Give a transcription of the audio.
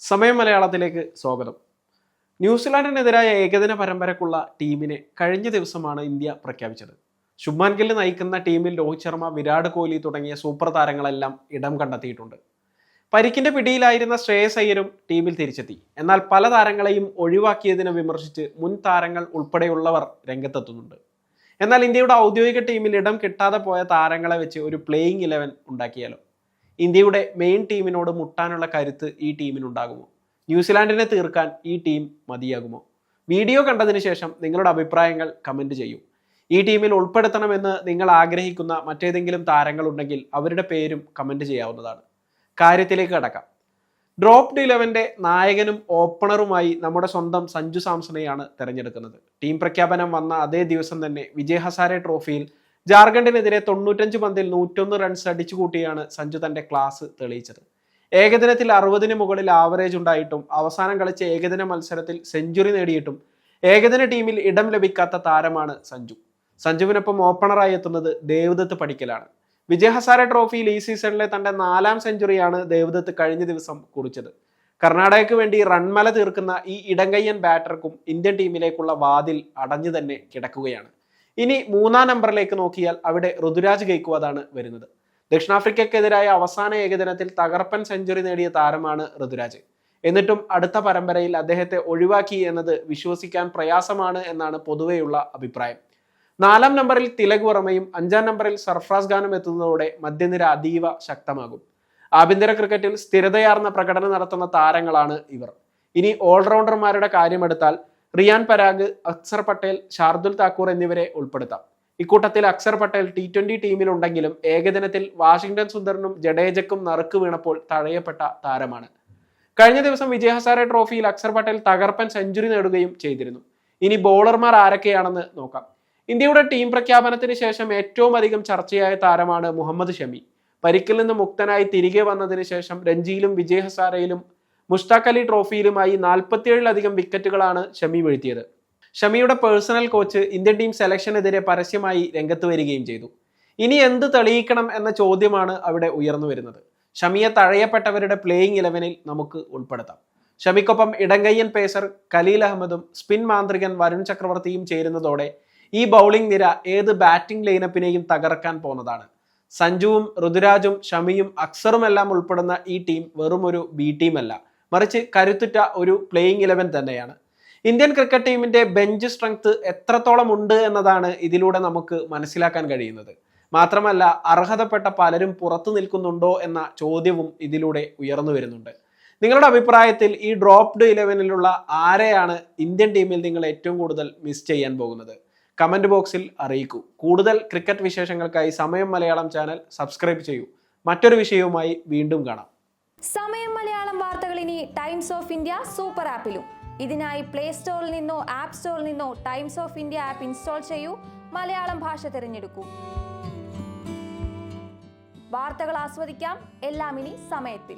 സമയം മലയാളത്തിലേക്ക് സ്വാഗതം. ന്യൂസിലാൻഡിനെതിരായ ഏകദിന പരമ്പരക്കുള്ള ടീമിനെ കഴിഞ്ഞ ദിവസമാണ് ഇന്ത്യ പ്രഖ്യാപിച്ചത്. ശുഭ്മാൻ ഗിൽ നയിക്കുന്ന ടീമിൽ രോഹിത് ശർമ്മ, വിരാട് കോഹ്ലി തുടങ്ങിയ സൂപ്പർ താരങ്ങളെല്ലാം ഇടം കണ്ടെത്തിയിട്ടുണ്ട്. പരിക്കിന്റെ പിടിയിലായിരുന്ന ശ്രേയസ് അയ്യരും ടീമിൽ തിരിച്ചെത്തി. എന്നാൽ പല താരങ്ങളെയും ഒഴിവാക്കിയതിനെ വിമർശിച്ച് മുൻ താരങ്ങൾ ഉൾപ്പെടെയുള്ളവർ രംഗത്തെത്തുന്നുണ്ട്. എന്നാൽ ഇന്ത്യയുടെ ഔദ്യോഗിക ടീമിൽ ഇടം കിട്ടാതെ പോയ താരങ്ങളെ വെച്ച് ഒരു പ്ലേയിങ് 11 ഉണ്ടാക്കിയാലോ? ഇന്ത്യയുടെ മെയിൻ ടീമിനോട് മുട്ടാനുള്ള കരുത്ത് ഈ ടീമിനുണ്ടാകുമോ? ന്യൂസിലാൻഡിനെ തീർക്കാൻ ഈ ടീം മതിയാകുമോ? വീഡിയോ കണ്ടതിന് ശേഷം നിങ്ങളുടെ അഭിപ്രായങ്ങൾ കമൻറ്റ് ചെയ്യൂ. ഈ ടീമിൽ ഉൾപ്പെടുത്തണമെന്ന് നിങ്ങൾ ആഗ്രഹിക്കുന്ന മറ്റേതെങ്കിലും താരങ്ങളുണ്ടെങ്കിൽ അവരുടെ പേരും കമൻറ്റ് ചെയ്യാവുന്നതാണ്. കാര്യത്തിലേക്ക് കടക്കാം. ഡ്രോപ്ഡ് 11ന്റെ നായകനും ഓപ്പണറുമായി നമ്മുടെ സ്വന്തം സഞ്ജു സാംസണെയാണ് തെരഞ്ഞെടുക്കുന്നത്. ടീം പ്രഖ്യാപനം വന്ന അതേ ദിവസം തന്നെ വിജയ് ഹസാരെ ട്രോഫിയിൽ ജാർഖണ്ഡിനെതിരെ 95 പന്തിൽ 101 റൺസ് അടിച്ചുകൂട്ടിയാണ് സഞ്ജു തന്റെ ക്ലാസ് തെളിയിച്ചത്. ഏകദിനത്തിൽ 60-ന് മുകളിൽ ആവറേജ് ഉണ്ടായിട്ടും അവസാനം കളിച്ച ഏകദിന മത്സരത്തിൽ സെഞ്ചുറി നേടിയിട്ടും ഏകദിന ടീമിൽ ഇടം ലഭിക്കാത്ത താരമാണ് സഞ്ജു. സഞ്ജുവിനൊപ്പം ഓപ്പണറായി എത്തുന്നത് ദേവ്ദത്ത് പടിക്കലാണ്. വിജയ് ഹസാരെ ട്രോഫിയിൽ ഈ സീസണിലെ തന്റെ 4ാം സെഞ്ചുറിയാണ് ദേവ്ദത്ത് കഴിഞ്ഞ ദിവസം കുറിച്ചത്. കർണാടകയ്ക്ക് വേണ്ടി റൺമല തീർക്കുന്ന ഈ ഇടങ്കയ്യൻ ബാറ്റർക്കും ഇന്ത്യൻ ടീമിലേക്കുള്ള വാതിൽ അടഞ്ഞു തന്നെ കിടക്കുകയാണ്. ഇനി 3ാം നമ്പറിലേക്ക് നോക്കിയാൽ അവിടെ ഋതുരാജ് ഗെയ്ക്വാദാണ് വരുന്നത്. ദക്ഷിണാഫ്രിക്കയ്ക്കെതിരായ അവസാന ഏകദിനത്തിൽ തകർപ്പൻ സെഞ്ചുറി നേടിയ താരമാണ് ഋതുരാജ്. എന്നിട്ടും അടുത്ത പരമ്പരയിൽ അദ്ദേഹത്തെ ഒഴിവാക്കി എന്നത് വിശ്വസിക്കാൻ പ്രയാസമാണ് എന്നാണ് പൊതുവെയുള്ള അഭിപ്രായം. 4ാം നമ്പറിൽ തിലക് വർമ്മയും 5ാം നമ്പറിൽ സർഫ്രാസ് ഖാനും എത്തുന്നതോടെ മധ്യനിര അതീവ ശക്തമാകും. ആഭ്യന്തര ക്രിക്കറ്റിൽ സ്ഥിരതയാർന്ന പ്രകടനം നടത്തുന്ന താരങ്ങളാണ് ഇവർ. ഇനി ഓൾറൗണ്ടർമാരുടെ കാര്യമെടുത്താൽ റിയാൻ പരാഗ്, അക്സർ പട്ടേൽ, ഷാർദുൽ താക്കൂർ എന്നിവരെ ഉൾപ്പെടുത്താം. ഇക്കൂട്ടത്തിൽ അക്സർ പട്ടേൽ T20 ടീമിലുണ്ടെങ്കിലും ഏകദിനത്തിൽ വാഷിംഗ്ടൺ സുന്ദറിനും ജഡേജയ്ക്കും നറുക്ക് വീണപ്പോൾ തഴയപ്പെട്ട താരമാണ്. കഴിഞ്ഞ ദിവസം വിജയ് ഹസാരെ ട്രോഫിയിൽ അക്സർ പട്ടേൽ തകർപ്പൻ സെഞ്ചുറി നേടുകയും ചെയ്തിരുന്നു. ഇനി ബോളർമാർ ആരൊക്കെയാണെന്ന് നോക്കാം. ഇന്ത്യയുടെ ടീം പ്രഖ്യാപനത്തിന് ശേഷം ഏറ്റവും അധികം ചർച്ചയായ താരമാണ് മുഹമ്മദ് ഷമി. പരിക്കിൽ നിന്ന് മുക്തനായി തിരികെ വന്നതിന് ശേഷം രഞ്ജിയിലും വിജയ് ഹസാരയിലും മുഷ്താഖ് അലി ട്രോഫിയിലുമായി 47-ലധികം വിക്കറ്റുകളാണ് ഷമി വീഴ്ത്തിയത്. ഷമിയുടെ പേഴ്സണൽ കോച്ച് ഇന്ത്യൻ ടീം സെലക്ഷനെതിരെ പരസ്യമായി രംഗത്ത് വരികയും ചെയ്തു. ഇനി എന്ത് തെളിയിക്കണം എന്ന ചോദ്യമാണ് അവിടെ ഉയർന്നു വരുന്നത്. ഷമിയെ തഴയപ്പെട്ടവരുടെ പ്ലേയിങ് 11ൽ നമുക്ക് ഉൾപ്പെടുത്താം. ഷമിക്കൊപ്പം ഇടങ്കയ്യൻ പേസർ ഖലീൽ അഹമ്മദും സ്പിൻ മാന്ത്രികൻ വരുൺ ചക്രവർത്തിയും ചേരുന്നതോടെ ഈ ബൗളിംഗ് നിര ഏത് ബാറ്റിംഗ് ലൈനപ്പിനെയും തകർക്കാൻ പോന്നതാണ്. സഞ്ജുവും ഋതുരാജും ഷമിയും അക്സറുമെല്ലാം ഉൾപ്പെടുന്ന ഈ ടീം വെറും ഒരു ബി ടീമല്ല, മറിച്ച് കരുത്തുറ്റ ഒരു പ്ലേയിങ് 11 തന്നെയാണ്. ഇന്ത്യൻ ക്രിക്കറ്റ് ടീമിന്റെ ബെഞ്ച് സ്ട്രെങ്ത് എത്രത്തോളം ഉണ്ട് എന്നതാണ് ഇതിലൂടെ നമുക്ക് മനസ്സിലാക്കാൻ കഴിയുന്നത്. മാത്രമല്ല, അർഹതപ്പെട്ട പലരും പുറത്തു നിൽക്കുന്നുണ്ടോ എന്ന ചോദ്യവും ഇതിലൂടെ ഉയർന്നു വരുന്നുണ്ട്. നിങ്ങളുടെ അഭിപ്രായത്തിൽ ഈ ഡ്രോപ്ഡ് 11ലുള്ള ആരെയാണ് ഇന്ത്യൻ ടീമിൽ നിങ്ങൾ ഏറ്റവും കൂടുതൽ മിസ് ചെയ്യാൻ പോകുന്നത്? കമന്റ് ബോക്സിൽ അറിയിക്കൂ. കൂടുതൽ ക്രിക്കറ്റ് വിശേഷങ്ങൾക്കായി സമയം മലയാളം ചാനൽ സബ്സ്ക്രൈബ് ചെയ്യൂ. മറ്റൊരു വിഷയവുമായി വീണ്ടും കാണാം. സമയം മലയാളം വാർത്തകൾ ഇനി ടൈംസ് ഓഫ് ഇന്ത്യ സൂപ്പർ ആപ്പിലും. ഇതിനായി പ്ലേ സ്റ്റോറിൽ നിന്നോ ആപ്പ് സ്റ്റോറിൽ നിന്നോ times of India app install ചെയ്യൂ. മലയാളം ഭാഷ തിരഞ്ഞെടുക്കൂ. വാർത്തകൾ ആസ്വദിക്കാം. എല്ലാം ഇനി സമയത്തിൽ.